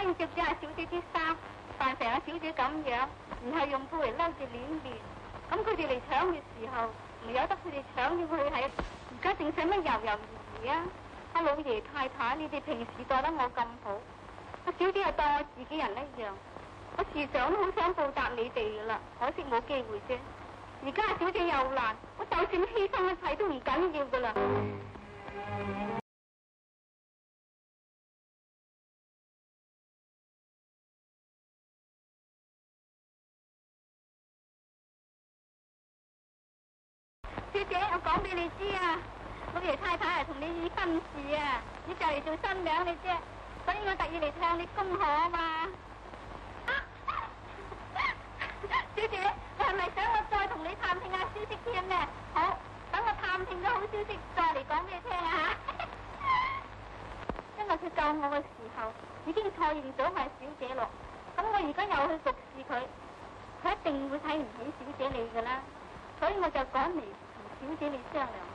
可以着住阿小姐啲衫，扮成阿小姐咁樣，然後用布嚟摟住臉面。咁佢哋嚟搶嘅時候，唔由得佢哋搶咗佢係。而家仲使乜猶猶豫豫啊？阿老爺太太，你哋平時待得我咁好，阿小姐又當我自己人一樣，我時常都好想報答你哋噶啦，可惜冇機會啫。而家阿小姐又難，我就算犧牲一切都唔緊要噶啦。小姐，我講俾你知啊，老爺太太係同你議婚事啊，你就嚟做新娘你啫，所以我特意嚟向你恭賀啊嘛。小姐，你係咪想我再同你探聽下消息添呢？好，等我探聽咗好消息再嚟講俾你聽啊嚇。因為佢救我嘅時候已經錯認咗係小姐咯，咁我而家又去服侍佢，佢一定會睇唔起小姐你㗎啦，所以我就趕嚟同小姐你商量下。